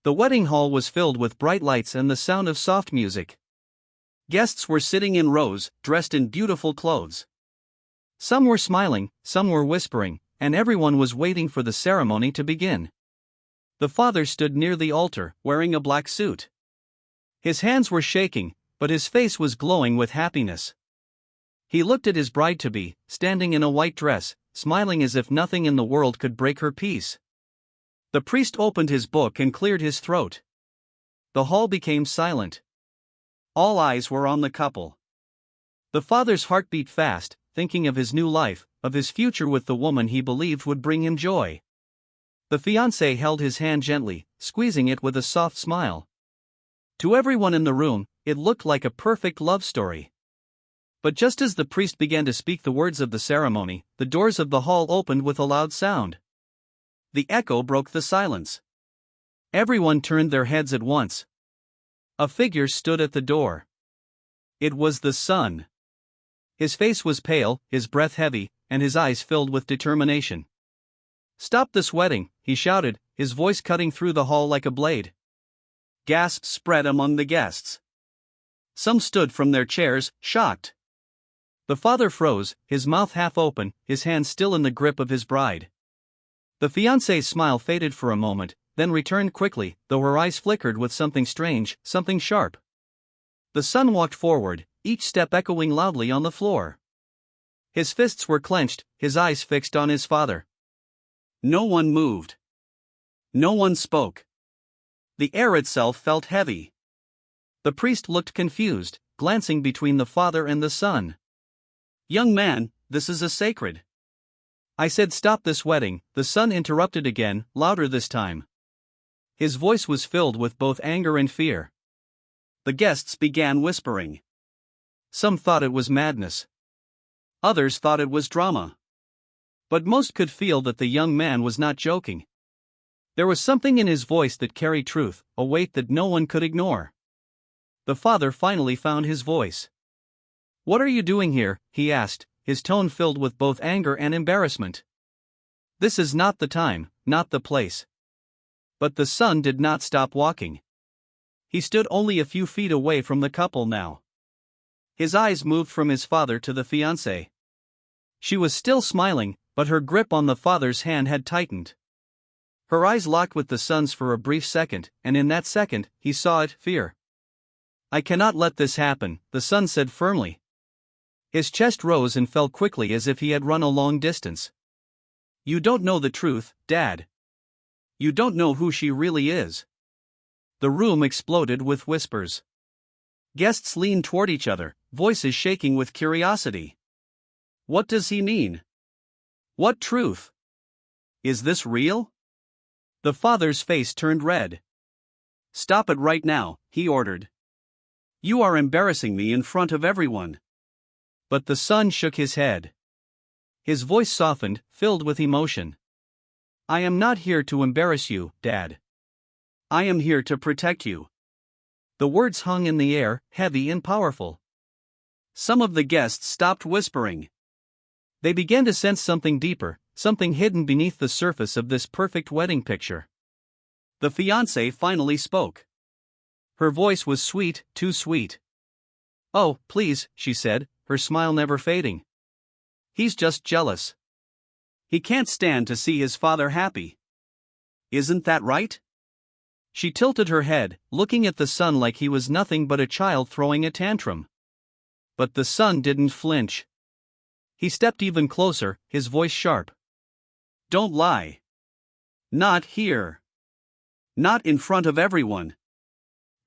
The wedding hall was filled with bright lights and the sound of soft music. Guests were sitting in rows, dressed in beautiful clothes. Some were smiling, some were whispering, and everyone was waiting for the ceremony to begin. The father stood near the altar, wearing a black suit. His hands were shaking, but his face was glowing with happiness. He looked at his bride-to-be, standing in a white dress, smiling as if nothing in the world could break her peace. The priest opened his book and cleared his throat. The hall became silent. All eyes were on the couple. The father's heart beat fast, thinking of his new life, of his future with the woman he believed would bring him joy. The fiancée held his hand gently, squeezing it with a soft smile. To everyone in the room, it looked like a perfect love story. But just as the priest began to speak the words of the ceremony, the doors of the hall opened with a loud sound. The echo broke the silence. Everyone turned their heads at once. A figure stood at the door. It was the son. His face was pale, his breath heavy, and his eyes filled with determination. "Stop this wedding," he shouted, his voice cutting through the hall like a blade. Gasps spread among the guests. Some stood from their chairs, shocked. The father froze, his mouth half open, his hand still in the grip of his bride. The fiancée's smile faded for a moment, then returned quickly, though her eyes flickered with something strange, something sharp. The son walked forward, each step echoing loudly on the floor. His fists were clenched, his eyes fixed on his father. No one moved. No one spoke. The air itself felt heavy. The priest looked confused, glancing between the father and the son. "Young man, this is a sacred." "I said stop this wedding," the son interrupted again, louder this time. His voice was filled with both anger and fear. The guests began whispering. Some thought it was madness. Others thought it was drama. But most could feel that the young man was not joking. There was something in his voice that carried truth, a weight that no one could ignore. The father finally found his voice. "What are you doing here?" he asked, his tone filled with both anger and embarrassment. "This is not the time, not the place." But the son did not stop walking. He stood only a few feet away from the couple now. His eyes moved from his father to the fiancée. She was still smiling, but her grip on the father's hand had tightened. Her eyes locked with the son's for a brief second, and in that second, he saw it, fear. "I cannot let this happen," the son said firmly. His chest rose and fell quickly as if he had run a long distance. "You don't know the truth, Dad. You don't know who she really is." The room exploded with whispers. Guests leaned toward each other, voices shaking with curiosity. "What does he mean? What truth? Is this real?" The father's face turned red. "Stop it right now," he ordered. "You are embarrassing me in front of everyone." But the son shook his head. His voice softened, filled with emotion. "I am not here to embarrass you, Dad. I am here to protect you." The words hung in the air, heavy and powerful. Some of the guests stopped whispering. They began to sense something deeper, something hidden beneath the surface of this perfect wedding picture. The fiancée finally spoke. Her voice was sweet, too sweet. "Oh, please," she said, her smile never fading. "He's just jealous. He can't stand to see his father happy. Isn't that right?" She tilted her head, looking at the son like he was nothing but a child throwing a tantrum. But the son didn't flinch. He stepped even closer, his voice sharp. "Don't lie. Not here. Not in front of everyone."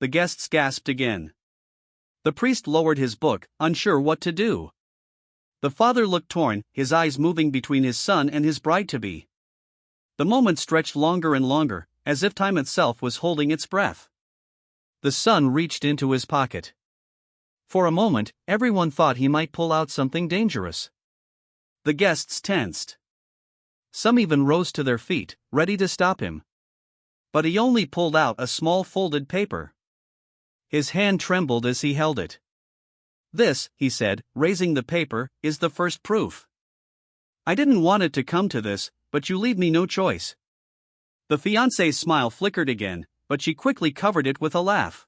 The guests gasped again. The priest lowered his book, unsure what to do. The father looked torn, his eyes moving between his son and his bride-to-be. The moment stretched longer and longer, as if time itself was holding its breath. The son reached into his pocket. For a moment, everyone thought he might pull out something dangerous. The guests tensed. Some even rose to their feet, ready to stop him. But he only pulled out a small folded paper. His hand trembled as he held it. "This," he said, raising the paper, "is the first proof. I didn't want it to come to this, but you leave me no choice." The fiancée's smile flickered again, but she quickly covered it with a laugh.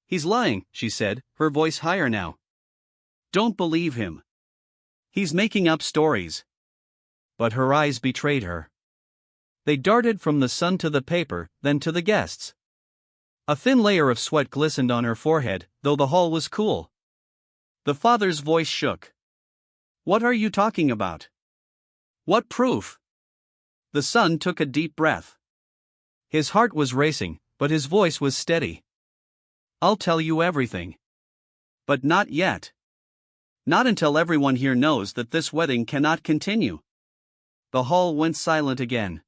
"He's lying," she said, her voice higher now. "Don't believe him. He's making up stories." But her eyes betrayed her. They darted from the son to the paper, then to the guests. A thin layer of sweat glistened on her forehead, though the hall was cool. The father's voice shook. "What are you talking about? What proof?" The son took a deep breath. His heart was racing, but his voice was steady. "I'll tell you everything. But not yet. Not until everyone here knows that this wedding cannot continue." The hall went silent again.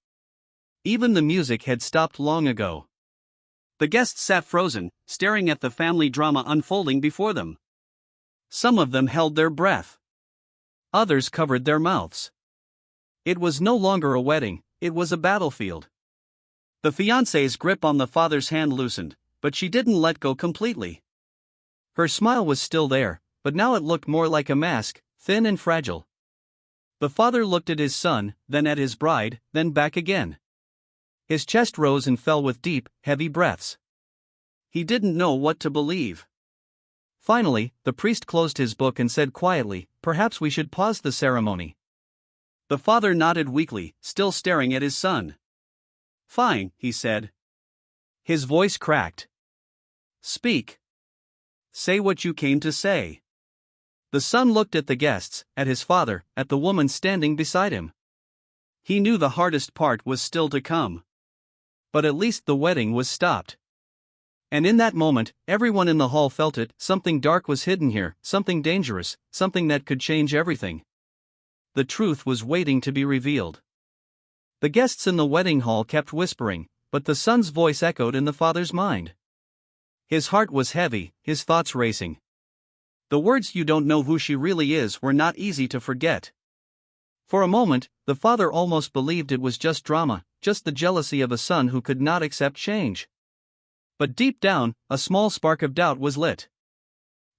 Even the music had stopped long ago. The guests sat frozen, staring at the family drama unfolding before them. Some of them held their breath. Others covered their mouths. It was no longer a wedding, it was a battlefield. The fiancée's grip on the father's hand loosened, but she didn't let go completely. Her smile was still there, but now it looked more like a mask, thin and fragile. The father looked at his son, then at his bride, then back again. His chest rose and fell with deep, heavy breaths. He didn't know what to believe. Finally, the priest closed his book and said quietly, "Perhaps we should pause the ceremony." The father nodded weakly, still staring at his son. "Fine," he said. His voice cracked. "Speak. Say what you came to say." The son looked at the guests, at his father, at the woman standing beside him. He knew the hardest part was still to come. But at least the wedding was stopped. And in that moment, everyone in the hall felt it, something dark was hidden here, something dangerous, something that could change everything. The truth was waiting to be revealed. The guests in the wedding hall kept whispering, but the son's voice echoed in the father's mind. His heart was heavy, his thoughts racing. The words "you don't know who she really is" were not easy to forget. For a moment, the father almost believed it was just drama, just the jealousy of a son who could not accept change. But deep down, a small spark of doubt was lit.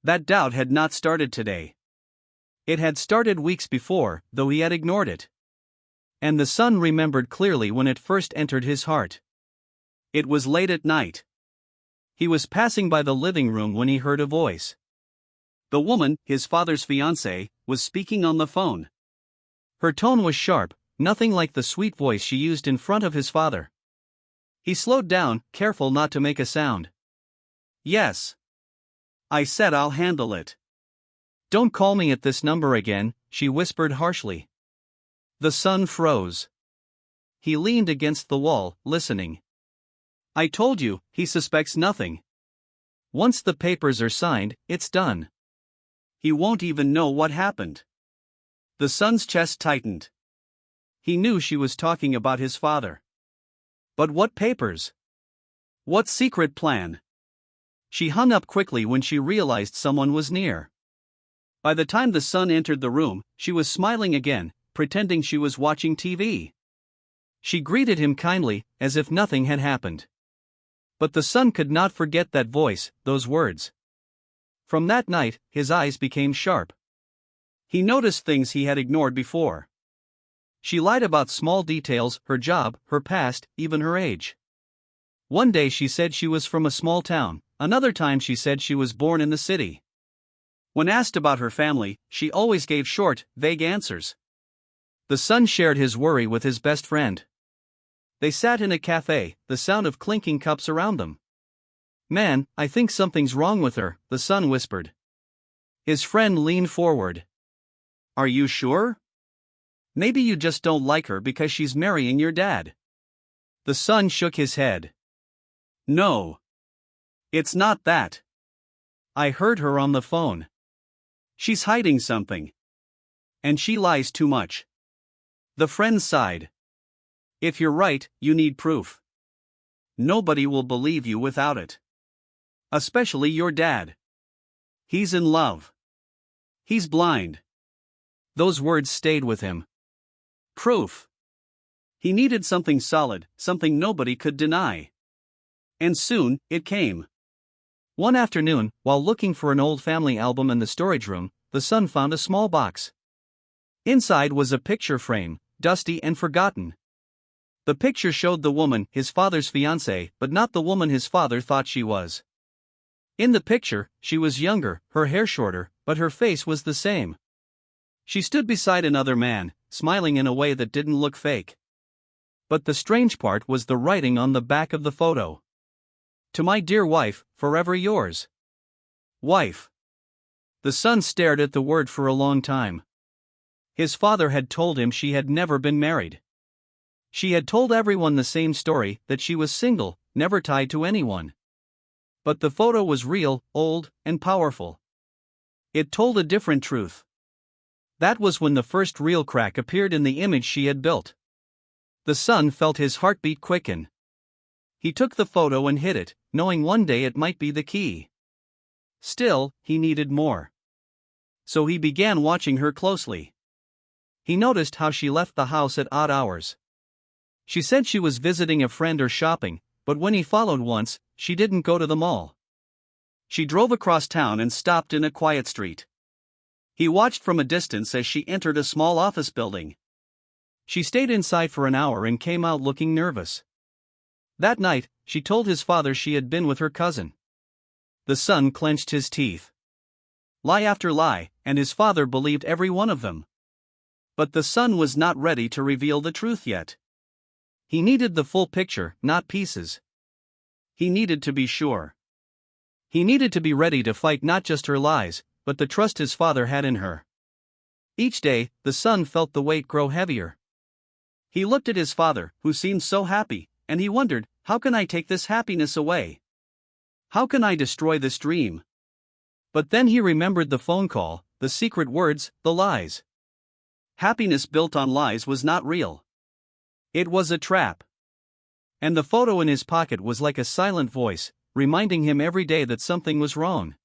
That doubt had not started today. It had started weeks before, though he had ignored it. And the son remembered clearly when it first entered his heart. It was late at night. He was passing by the living room when he heard a voice. The woman, his father's fiancée, was speaking on the phone. Her tone was sharp, nothing like the sweet voice she used in front of his father. He slowed down, careful not to make a sound. "Yes. I said I'll handle it." "Don't call me at this number again," she whispered harshly. The son froze. He leaned against the wall, listening. "I told you, he suspects nothing. Once the papers are signed, it's done. He won't even know what happened." The son's chest tightened. He knew she was talking about his father. But what papers? What secret plan? She hung up quickly when she realized someone was near. By the time the son entered the room, she was smiling again, pretending she was watching TV. She greeted him kindly, as if nothing had happened. But the son could not forget that voice, those words. From that night, his eyes became sharp. He noticed things he had ignored before. She lied about small details, her job, her past, even her age. One day she said she was from a small town, another time she said she was born in the city. When asked about her family, she always gave short, vague answers. The son shared his worry with his best friend. They sat in a cafe, the sound of clinking cups around them. "Man, I think something's wrong with her," the son whispered. His friend leaned forward. "Are you sure? Maybe you just don't like her because she's marrying your dad." The son shook his head. "No. It's not that. I heard her on the phone. She's hiding something. And she lies too much." The friend sighed. "If you're right, you need proof. Nobody will believe you without it. Especially your dad. He's in love. He's blind." Those words stayed with him. Proof. He needed something solid, something nobody could deny. And soon, it came. One afternoon, while looking for an old family album in the storage room, the son found a small box. Inside was a picture frame, dusty and forgotten. The picture showed the woman, his father's fiancée, but not the woman his father thought she was. In the picture, she was younger, her hair shorter, but her face was the same. She stood beside another man, smiling in a way that didn't look fake. But the strange part was the writing on the back of the photo. To my dear wife, forever yours. Wife. The son stared at the word for a long time. His father had told him she had never been married. She had told everyone the same story, that she was single, never tied to anyone. But the photo was real, old, and powerful. It told a different truth. That was when the first real crack appeared in the image she had built. The son felt his heartbeat quicken. He took the photo and hid it, knowing one day it might be the key. Still, he needed more. So he began watching her closely. He noticed how she left the house at odd hours. She said she was visiting a friend or shopping, but when he followed once, she didn't go to the mall. She drove across town and stopped in a quiet street. He watched from a distance as she entered a small office building. She stayed inside for an hour and came out looking nervous. That night, she told his father she had been with her cousin. The son clenched his teeth. Lie after lie, and his father believed every one of them. But the son was not ready to reveal the truth yet. He needed the full picture, not pieces. He needed to be sure. He needed to be ready to fight not just her lies, but the trust his father had in her. Each day, the son felt the weight grow heavier. He looked at his father, who seemed so happy, and he wondered, how can I take this happiness away? How can I destroy this dream? But then he remembered the phone call, the secret words, the lies. Happiness built on lies was not real. It was a trap. And the photo in his pocket was like a silent voice, reminding him every day that something was wrong.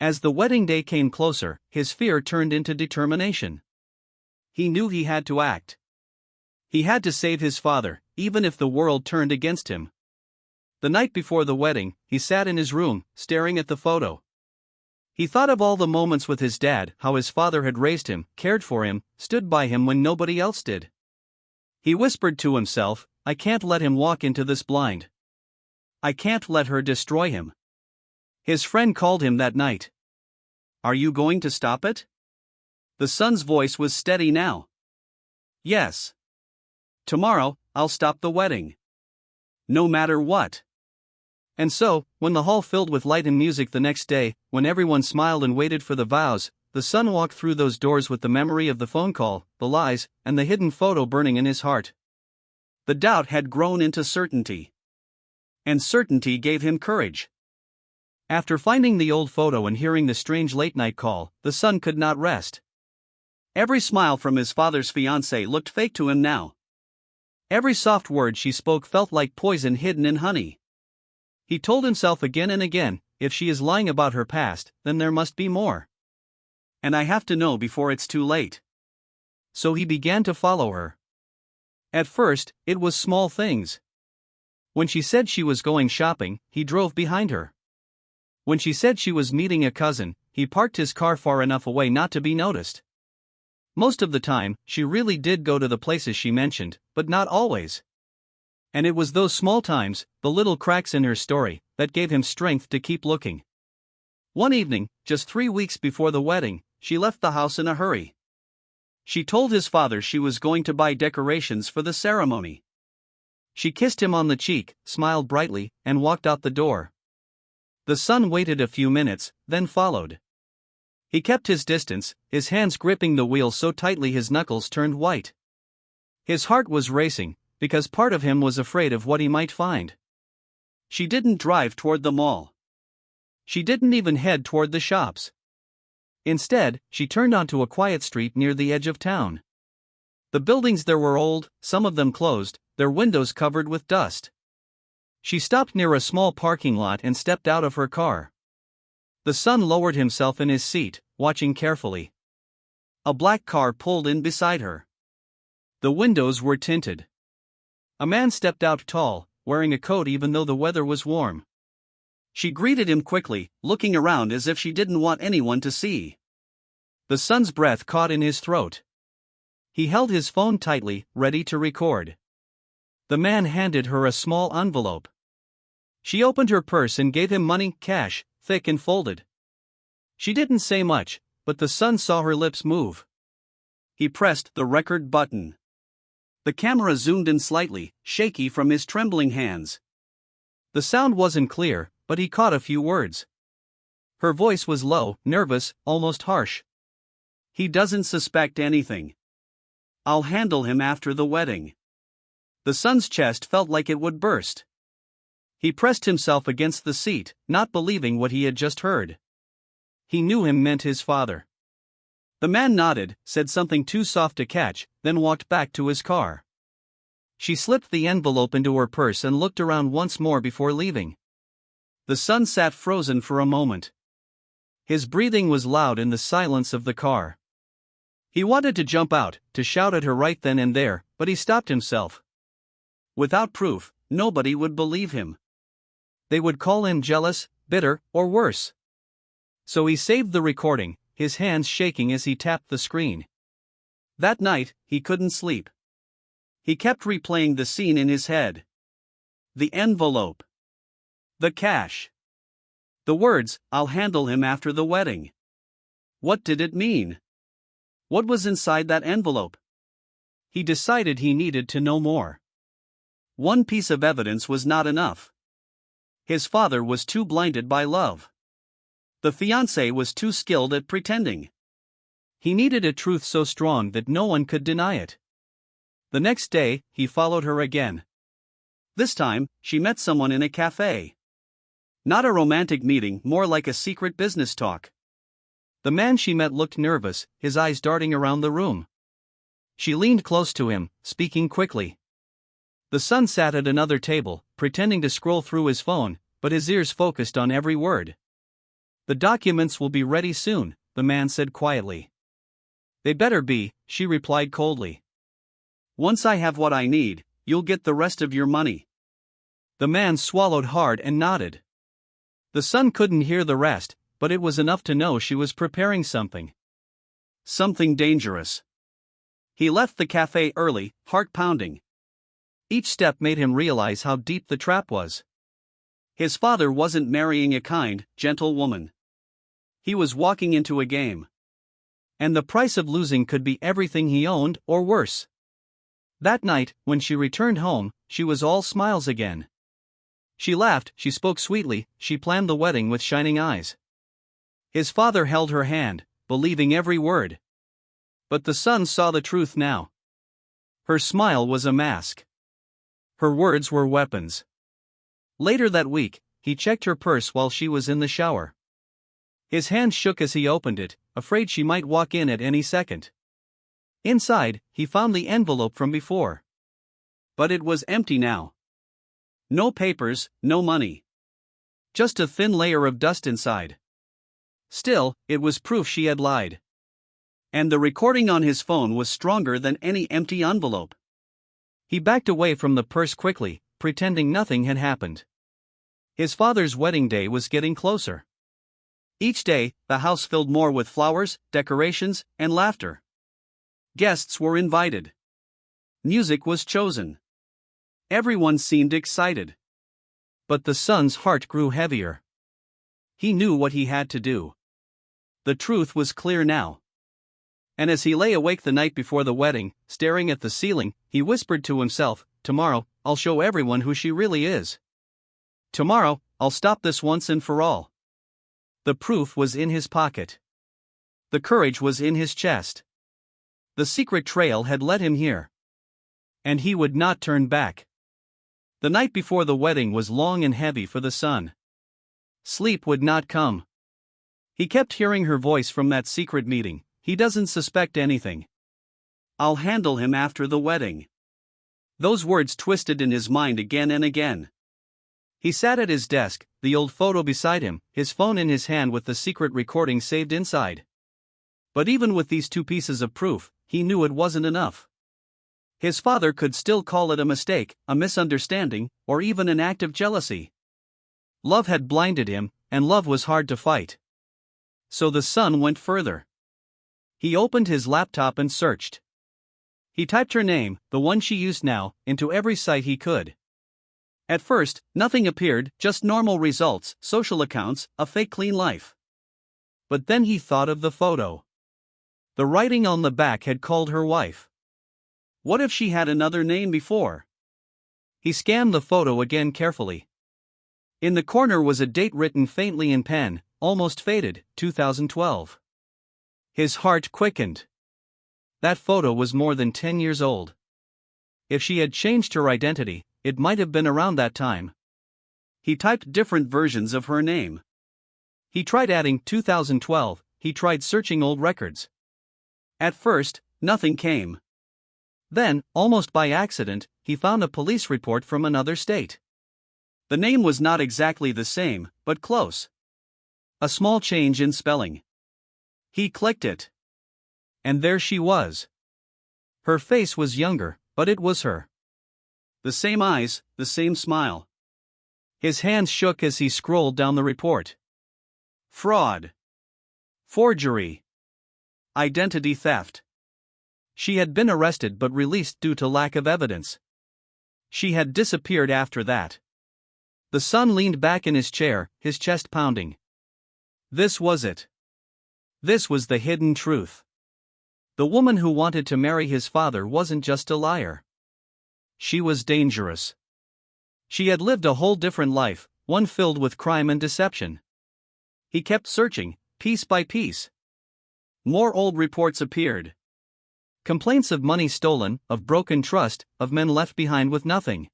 As the wedding day came closer, his fear turned into determination. He knew he had to act. He had to save his father, even if the world turned against him. The night before the wedding, he sat in his room, staring at the photo. He thought of all the moments with his dad, how his father had raised him, cared for him, stood by him when nobody else did. He whispered to himself, I can't let him walk into this blind. I can't let her destroy him. His friend called him that night. Are you going to stop it? The son's voice was steady now. Yes. Tomorrow, I'll stop the wedding. No matter what. And so, when the hall filled with light and music the next day, when everyone smiled and waited for the vows, the son walked through those doors with the memory of the phone call, the lies, and the hidden photo burning in his heart. The doubt had grown into certainty. And certainty gave him courage. After finding the old photo and hearing the strange late-night call, the son could not rest. Every smile from his father's fiancée looked fake to him now. Every soft word she spoke felt like poison hidden in honey. He told himself again and again, if she is lying about her past, then there must be more. And I have to know before it's too late. So he began to follow her. At first, it was small things. When she said she was going shopping, he drove behind her. When she said she was meeting a cousin, he parked his car far enough away not to be noticed. Most of the time, she really did go to the places she mentioned, but not always. And it was those small times, the little cracks in her story, that gave him strength to keep looking. One evening, just 3 weeks before the wedding, she left the house in a hurry. She told his father she was going to buy decorations for the ceremony. She kissed him on the cheek, smiled brightly, and walked out the door. The son waited a few minutes, then followed. He kept his distance, his hands gripping the wheel so tightly his knuckles turned white. His heart was racing, because part of him was afraid of what he might find. She didn't drive toward the mall. She didn't even head toward the shops. Instead, she turned onto a quiet street near the edge of town. The buildings there were old, some of them closed, their windows covered with dust. She stopped near a small parking lot and stepped out of her car. The son lowered himself in his seat, watching carefully. A black car pulled in beside her. The windows were tinted. A man stepped out tall, wearing a coat even though the weather was warm. She greeted him quickly, looking around as if she didn't want anyone to see. The son's breath caught in his throat. He held his phone tightly, ready to record. The man handed her a small envelope. She opened her purse and gave him money, cash, thick and folded. She didn't say much, but the son saw her lips move. He pressed the record button. The camera zoomed in slightly, shaky from his trembling hands. The sound wasn't clear, but he caught a few words. Her voice was low, nervous, almost harsh. "He doesn't suspect anything. I'll handle him after the wedding." The son's chest felt like it would burst. He pressed himself against the seat, not believing what he had just heard. He knew him meant his father. The man nodded, said something too soft to catch, then walked back to his car. She slipped the envelope into her purse and looked around once more before leaving. The son sat frozen for a moment. His breathing was loud in the silence of the car. He wanted to jump out, to shout at her right then and there, but he stopped himself. Without proof, nobody would believe him. They would call him jealous, bitter, or worse. So he saved the recording, his hands shaking as he tapped the screen. That night, he couldn't sleep. He kept replaying the scene in his head. The envelope. The cash. The words, "I'll handle him after the wedding." What did it mean? What was inside that envelope? He decided he needed to know more. One piece of evidence was not enough. His father was too blinded by love. The fiancée was too skilled at pretending. He needed a truth so strong that no one could deny it. The next day, he followed her again. This time, she met someone in a cafe. Not a romantic meeting, more like a secret business talk. The man she met looked nervous, his eyes darting around the room. She leaned close to him, speaking quickly. The son sat at another table, pretending to scroll through his phone, but his ears focused on every word. "The documents will be ready soon," the man said quietly. "They better be," she replied coldly. "Once I have what I need, you'll get the rest of your money." The man swallowed hard and nodded. The son couldn't hear the rest, but it was enough to know she was preparing something. Something dangerous. He left the cafe early, heart pounding. Each step made him realize how deep the trap was. His father wasn't marrying a kind, gentle woman. He was walking into a game. And the price of losing could be everything he owned, or worse. That night, when she returned home, she was all smiles again. She laughed, she spoke sweetly, she planned the wedding with shining eyes. His father held her hand, believing every word. But the son saw the truth now. Her smile was a mask. Her words were weapons. Later that week, he checked her purse while she was in the shower. His hand shook as he opened it, afraid she might walk in at any second. Inside, he found the envelope from before. But it was empty now. No papers, no money. Just a thin layer of dust inside. Still, it was proof she had lied. And the recording on his phone was stronger than any empty envelope. He backed away from the purse quickly, pretending nothing had happened. His father's wedding day was getting closer. Each day, the house filled more with flowers, decorations, and laughter. Guests were invited. Music was chosen. Everyone seemed excited. But the son's heart grew heavier. He knew what he had to do. The truth was clear now. And as he lay awake the night before the wedding, staring at the ceiling, he whispered to himself, "Tomorrow, I'll show everyone who she really is. Tomorrow, I'll stop this once and for all." The proof was in his pocket. The courage was in his chest. The secret trail had led him here. And he would not turn back. The night before the wedding was long and heavy for the son. Sleep would not come. He kept hearing her voice from that secret meeting. "He doesn't suspect anything. I'll handle him after the wedding." Those words twisted in his mind again and again. He sat at his desk, the old photo beside him, his phone in his hand with the secret recording saved inside. But even with these two pieces of proof, he knew it wasn't enough. His father could still call it a mistake, a misunderstanding, or even an act of jealousy. Love had blinded him, and love was hard to fight. So the son went further. He opened his laptop and searched. He typed her name, the one she used now, into every site he could. At first, nothing appeared, just normal results, social accounts, a fake clean life. But then he thought of the photo. The writing on the back had called her wife. What if she had another name before? He scanned the photo again carefully. In the corner was a date written faintly in pen, almost faded, 2012. His heart quickened. That photo was more than 10 years old. If she had changed her identity, it might have been around that time. He typed different versions of her name. He tried adding 2012, he tried searching old records. At first, nothing came. Then, almost by accident, he found a police report from another state. The name was not exactly the same, but close. A small change in spelling. He clicked it. And there she was. Her face was younger, but it was her. The same eyes, the same smile. His hands shook as he scrolled down the report. Fraud. Forgery. Identity theft. She had been arrested but released due to lack of evidence. She had disappeared after that. The son leaned back in his chair, his chest pounding. This was it. This was the hidden truth. The woman who wanted to marry his father wasn't just a liar. She was dangerous. She had lived a whole different life, one filled with crime and deception. He kept searching, piece by piece. More old reports appeared. Complaints of money stolen, of broken trust, of men left behind with nothing.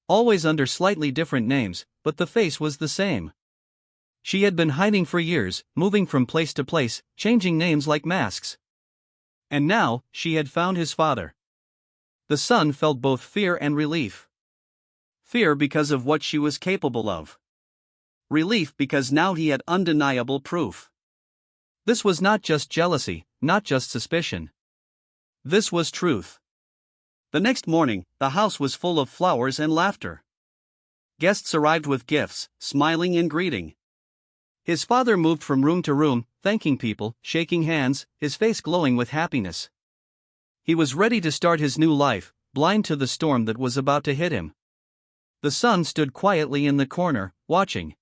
Always under slightly different names, but the face was the same. She had been hiding for years, moving from place to place, changing names like masks. And now, she had found his father. The son felt both fear and relief. Fear because of what she was capable of. Relief because now he had undeniable proof. This was not just jealousy, not just suspicion. This was truth. The next morning, the house was full of flowers and laughter. Guests arrived with gifts, smiling and greeting. His father moved from room to room, thanking people, shaking hands, his face glowing with happiness. He was ready to start his new life, blind to the storm that was about to hit him. The son stood quietly in the corner, watching.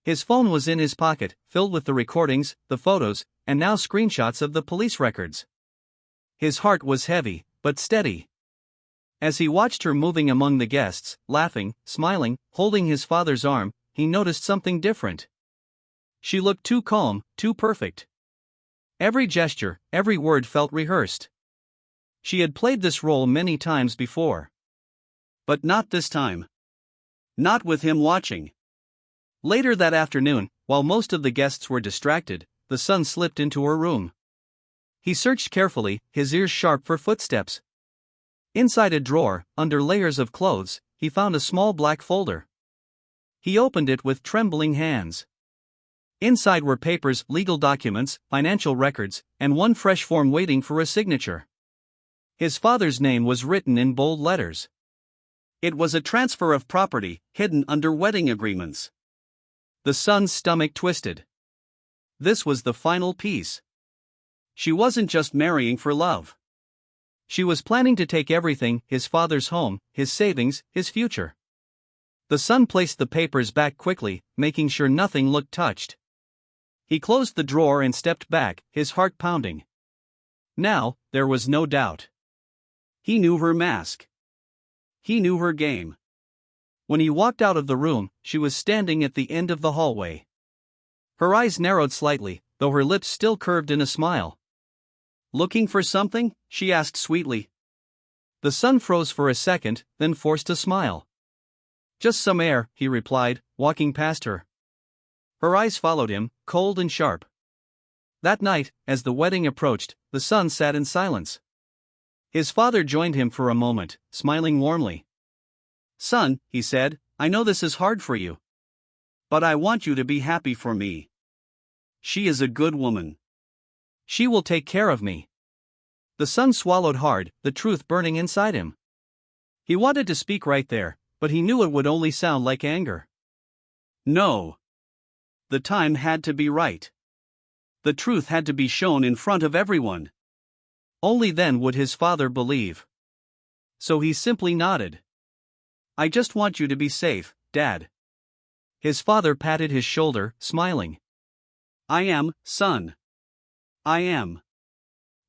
His phone was in his pocket, filled with the recordings, the photos, and now screenshots of the police records. His heart was heavy, but steady. As he watched her moving among the guests, laughing, smiling, holding his father's arm, he noticed something different. She looked too calm, too perfect. Every gesture, every word felt rehearsed. She had played this role many times before. But not this time. Not with him watching. Later that afternoon, while most of the guests were distracted, the son slipped into her room. He searched carefully, his ears sharp for footsteps. Inside a drawer, under layers of clothes, he found a small black folder. He opened it with trembling hands. Inside were papers, legal documents, financial records, and one fresh form waiting for a signature. His father's name was written in bold letters. It was a transfer of property, hidden under wedding agreements. The son's stomach twisted. This was the final piece. She wasn't just marrying for love. She was planning to take everything, his father's home, his savings, his future. The son placed the papers back quickly, making sure nothing looked touched. He closed the drawer and stepped back, his heart pounding. Now, there was no doubt. He knew her mask. He knew her game. When he walked out of the room, she was standing at the end of the hallway. Her eyes narrowed slightly, though her lips still curved in a smile. "Looking for something?" she asked sweetly. The son froze for a second, then forced a smile. "Just some air," he replied, walking past her. Her eyes followed him, cold and sharp. That night, as the wedding approached, the son sat in silence. His father joined him for a moment, smiling warmly. "Son," he said, "I know this is hard for you. But I want you to be happy for me. She is a good woman. She will take care of me." The son swallowed hard, the truth burning inside him. He wanted to speak right there, but he knew it would only sound like anger. No. The time had to be right. The truth had to be shown in front of everyone. Only then would his father believe. So he simply nodded. "I just want you to be safe, Dad." His father patted his shoulder, smiling. "I am, son. I am."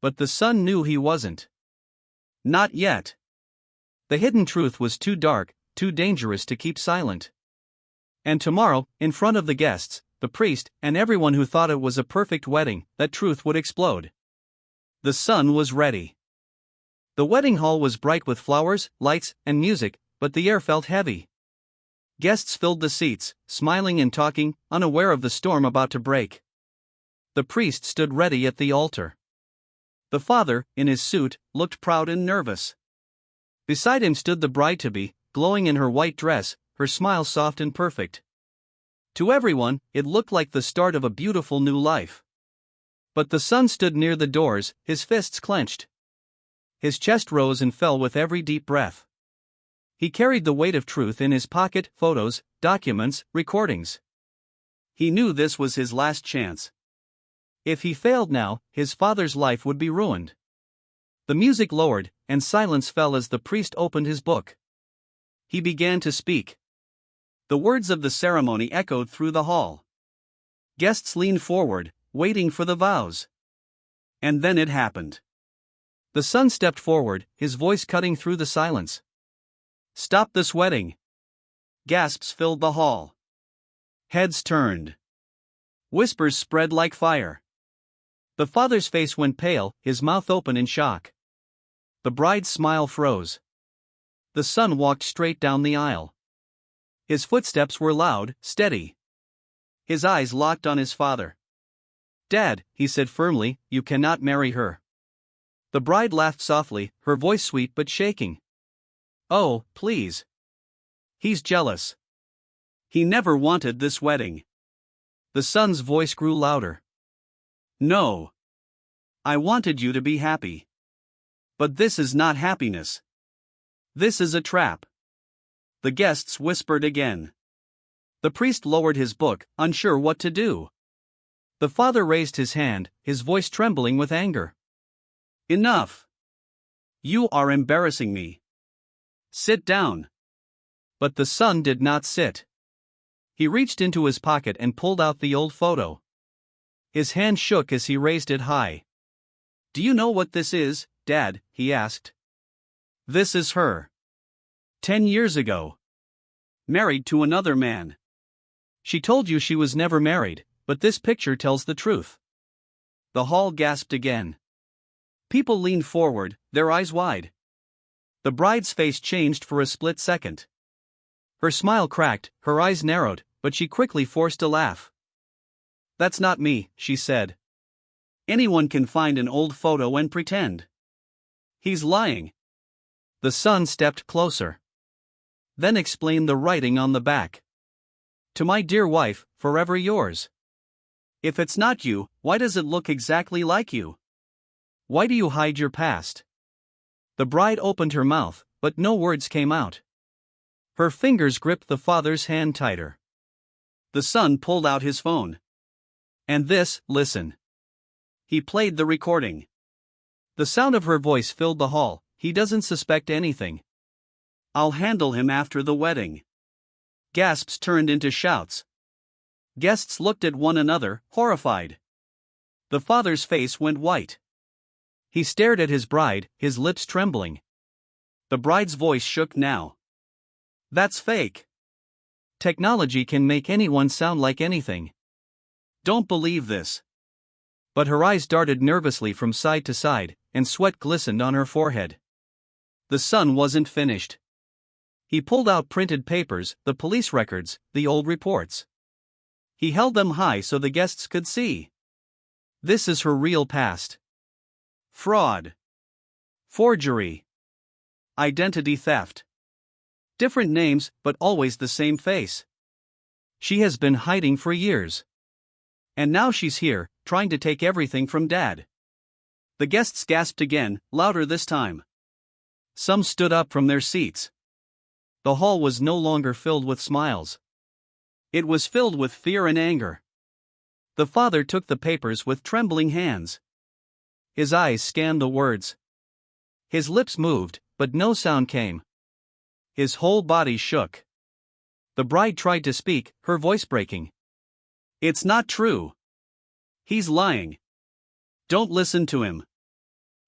But the son knew he wasn't. Not yet. The hidden truth was too dark, too dangerous to keep silent. And tomorrow, in front of the guests, the priest, and everyone who thought it was a perfect wedding, that truth would explode. The son was ready. The wedding hall was bright with flowers, lights, and music, but the air felt heavy. Guests filled the seats, smiling and talking, unaware of the storm about to break. The priest stood ready at the altar. The father, in his suit, looked proud and nervous. Beside him stood the bride-to-be, glowing in her white dress, her smile soft and perfect. To everyone, it looked like the start of a beautiful new life. But the son stood near the doors, his fists clenched. His chest rose and fell with every deep breath. He carried the weight of truth in his pocket, photos, documents, recordings. He knew this was his last chance. If he failed now, his father's life would be ruined. The music lowered, and silence fell as the priest opened his book. He began to speak. The words of the ceremony echoed through the hall. Guests leaned forward, waiting for the vows. And then it happened. The son stepped forward, his voice cutting through the silence. "Stop this wedding!" Gasps filled the hall. Heads turned. Whispers spread like fire. The father's face went pale, his mouth open in shock. The bride's smile froze. The son walked straight down the aisle. His footsteps were loud, steady. His eyes locked on his father. "Dad," he said firmly, "you cannot marry her." The bride laughed softly, her voice sweet but shaking. "Oh, please. He's jealous. He never wanted this wedding." The son's voice grew louder. "No. I wanted you to be happy. But this is not happiness. This is a trap." The guests whispered again. The priest lowered his book, unsure what to do. The father raised his hand, his voice trembling with anger. "Enough. You are embarrassing me. Sit down." But the son did not sit. He reached into his pocket and pulled out the old photo. His hand shook as he raised it high. "Do you know what this is, Dad?" he asked. "This is her. 10 years ago. Married to another man. She told you she was never married, but this picture tells the truth." The hall gasped again. People leaned forward, their eyes wide. The bride's face changed for a split second. Her smile cracked, her eyes narrowed, but she quickly forced a laugh. "That's not me," she said. "Anyone can find an old photo and pretend. He's lying." The son stepped closer. Then explained the writing on the back. "To my dear wife, forever yours." If it's not you, why does it look exactly like you? Why do you hide your past? The bride opened her mouth, but no words came out. Her fingers gripped the father's hand tighter. The son pulled out his phone. "And this, listen." He played the recording. The sound of her voice filled the hall. "He doesn't suspect anything. I'll handle him after the wedding." Gasps turned into shouts. Guests looked at one another, horrified. The father's face went white. He stared at his bride, his lips trembling. The bride's voice shook now. "That's fake. Technology can make anyone sound like anything. Don't believe this." But her eyes darted nervously from side to side, and sweat glistened on her forehead. The son wasn't finished. He pulled out printed papers, the police records, the old reports. He held them high so the guests could see. This is her real past. Fraud. Forgery. Identity theft. Different names, but always the same face. She has been hiding for years. And now she's here, trying to take everything from Dad. The guests gasped again, louder this time. Some stood up from their seats. The hall was no longer filled with smiles. It was filled with fear and anger. The father took the papers with trembling hands. His eyes scanned the words. His lips moved, but no sound came. His whole body shook. The bride tried to speak, her voice breaking. It's not true. He's lying. Don't listen to him.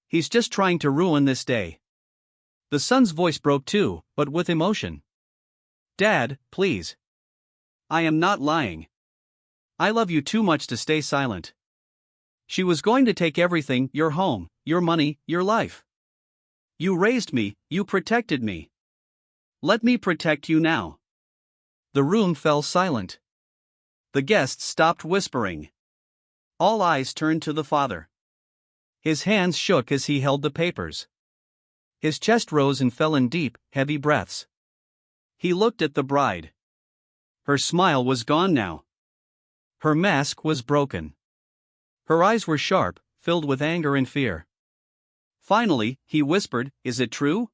He's just trying to ruin this day. The son's voice broke too, but with emotion. Dad, please. I am not lying. I love you too much to stay silent. She was going to take everything, your home, your money, your life. You raised me, you protected me. Let me protect you now. The room fell silent. The guests stopped whispering. All eyes turned to the father. His hands shook as he held the papers. His chest rose and fell in deep, heavy breaths. He looked at the bride. Her smile was gone now. Her mask was broken. Her eyes were sharp, filled with anger and fear. Finally, he whispered, "Is it true?"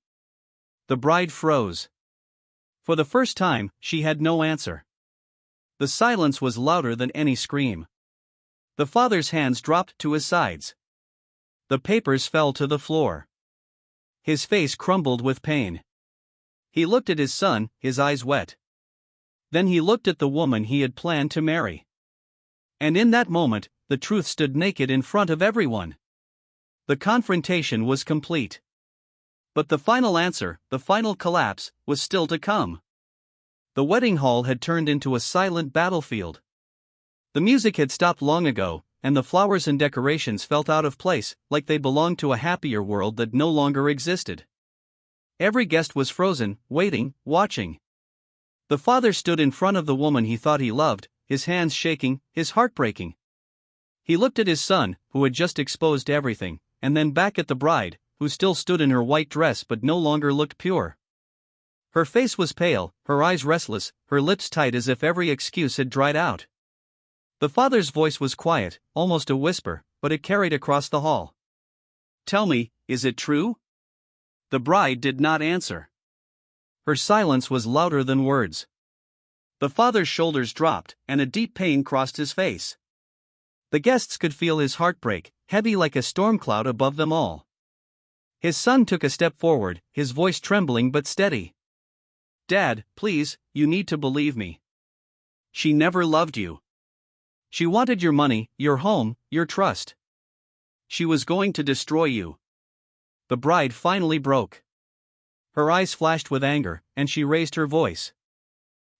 The bride froze. For the first time, she had no answer. The silence was louder than any scream. The father's hands dropped to his sides. The papers fell to the floor. His face crumbled with pain. He looked at his son, his eyes wet. Then he looked at the woman he had planned to marry. And in that moment, the truth stood naked in front of everyone. The confrontation was complete. But the final answer, the final collapse, was still to come. The wedding hall had turned into a silent battlefield. The music had stopped long ago, and the flowers and decorations felt out of place, like they belonged to a happier world that no longer existed. Every guest was frozen, waiting, watching. The father stood in front of the woman he thought he loved, his hands shaking, his heart breaking. He looked at his son, who had just exposed everything, and then back at the bride, who still stood in her white dress but no longer looked pure. Her face was pale, her eyes restless, her lips tight as if every excuse had dried out. The father's voice was quiet, almost a whisper, but it carried across the hall. "Tell me, is it true?" The bride did not answer. Her silence was louder than words. The father's shoulders dropped, and a deep pain crossed his face. The guests could feel his heart break, heavy like a storm cloud above them all. His son took a step forward, his voice trembling but steady. "Dad, please, you need to believe me. She never loved you. She wanted your money, your home, your trust. She was going to destroy you." The bride finally broke. Her eyes flashed with anger, and she raised her voice.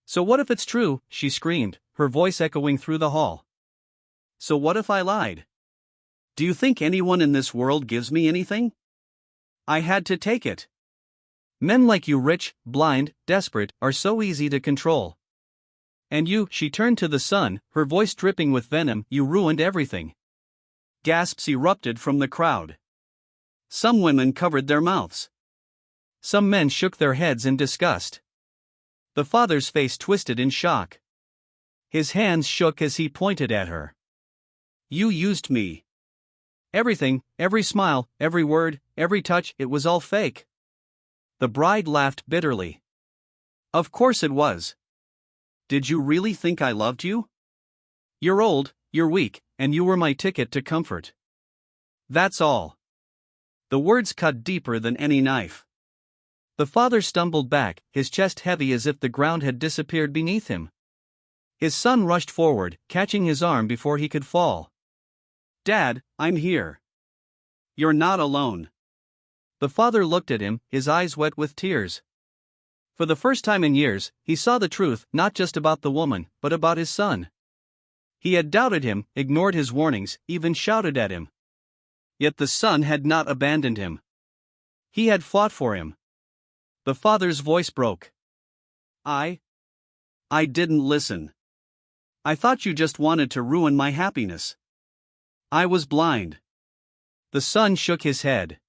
"So what if it's true?" she screamed, her voice echoing through the hall. "So what if I lied? Do you think anyone in this world gives me anything? I had to take it. Men like you, rich, blind, desperate, are so easy to control. And you," she turned to the son, her voice dripping with venom, "you ruined everything." Gasps erupted from the crowd. Some women covered their mouths. Some men shook their heads in disgust. The father's face twisted in shock. His hands shook as he pointed at her. "You used me. Everything, every smile, every word, every touch, it was all fake." The bride laughed bitterly. "Of course it was. Did you really think I loved you? You're old, you're weak, and you were my ticket to comfort. That's all." The words cut deeper than any knife. The father stumbled back, his chest heavy as if the ground had disappeared beneath him. His son rushed forward, catching his arm before he could fall. "Dad, I'm here. You're not alone." The father looked at him, his eyes wet with tears. For the first time in years, he saw the truth, not just about the woman, but about his son. He had doubted him, ignored his warnings, even shouted at him. Yet the son had not abandoned him. He had fought for him. The father's voice broke. I didn't listen. I thought you just wanted to ruin my happiness. I was blind." The son shook his head.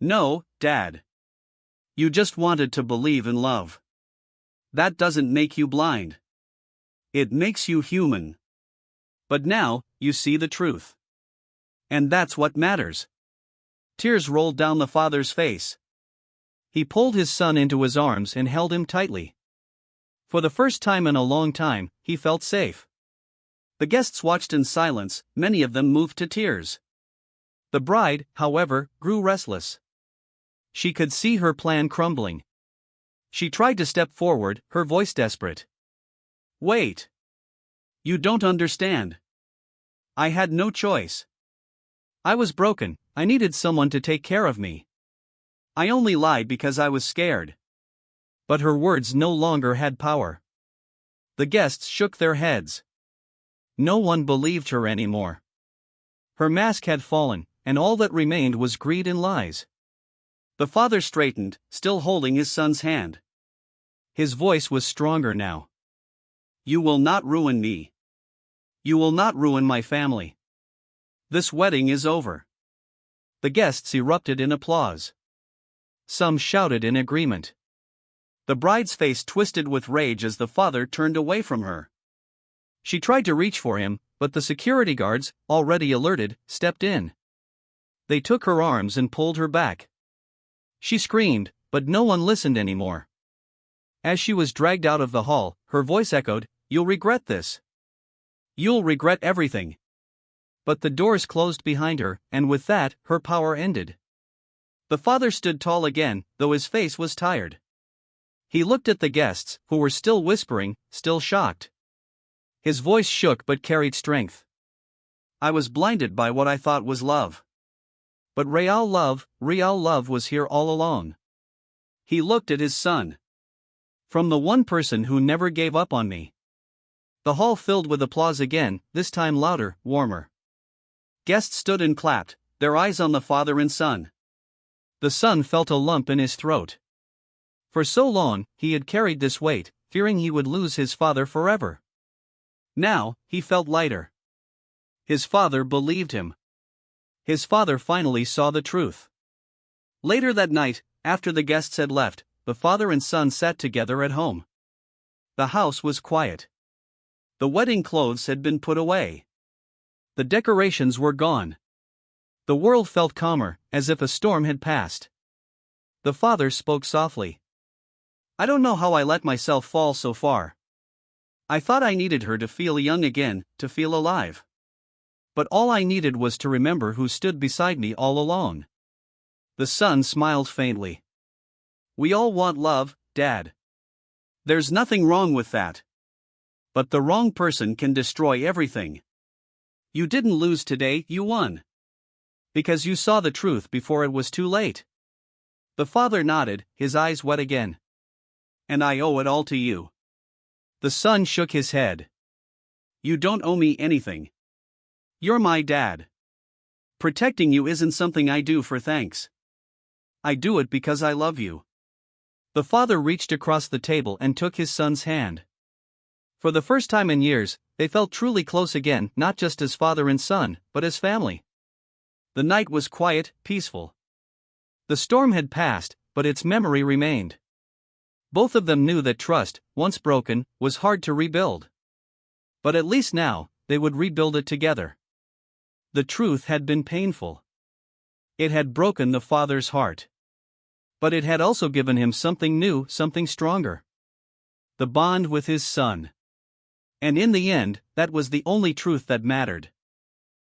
"No, Dad. You just wanted to believe in love. That doesn't make you blind. It makes you human. But now, you see the truth. And that's what matters." Tears rolled down the father's face. He pulled his son into his arms and held him tightly. For the first time in a long time, he felt safe. The guests watched in silence, many of them moved to tears. The bride, however, grew restless. She could see her plan crumbling. She tried to step forward, her voice desperate. "Wait. You don't understand. I had no choice. I was broken, I needed someone to take care of me. I only lied because I was scared." But her words no longer had power. The guests shook their heads. No one believed her anymore. Her mask had fallen, and all that remained was greed and lies. The father straightened, still holding his son's hand. His voice was stronger now. "You will not ruin me. You will not ruin my family. This wedding is over." The guests erupted in applause. Some shouted in agreement. The bride's face twisted with rage as the father turned away from her. She tried to reach for him, but the security guards, already alerted, stepped in. They took her arms and pulled her back. She screamed, but no one listened anymore. As she was dragged out of the hall, her voice echoed, "You'll regret this. You'll regret everything." But the doors closed behind her, and with that, her power ended. The father stood tall again, though his face was tired. He looked at the guests, who were still whispering, still shocked. His voice shook but carried strength. "I was blinded by what I thought was love. But real love was here all along." He looked at his son. "From the one person who never gave up on me." The hall filled with applause again, this time louder, warmer. Guests stood and clapped, their eyes on the father and son. The son felt a lump in his throat. For so long, he had carried this weight, fearing he would lose his father forever. Now, he felt lighter. His father believed him. His father finally saw the truth. Later that night, after the guests had left, the father and son sat together at home. The house was quiet. The wedding clothes had been put away. The decorations were gone. The world felt calmer, as if a storm had passed. The father spoke softly. "I don't know how I let myself fall so far. I thought I needed her to feel young again, to feel alive. But all I needed was to remember who stood beside me all along." The son smiled faintly. "We all want love, Dad. There's nothing wrong with that. But the wrong person can destroy everything. You didn't lose today, you won. Because you saw the truth before it was too late." The father nodded, his eyes wet again. "And I owe it all to you." The son shook his head. "You don't owe me anything. You're my dad. Protecting you isn't something I do for thanks. I do it because I love you." The father reached across the table and took his son's hand. For the first time in years, they felt truly close again, not just as father and son, but as family. The night was quiet, peaceful. The storm had passed, but its memory remained. Both of them knew that trust, once broken, was hard to rebuild. But at least now, they would rebuild it together. The truth had been painful. It had broken the father's heart. But it had also given him something new, something stronger. The bond with his son. And in the end, that was the only truth that mattered.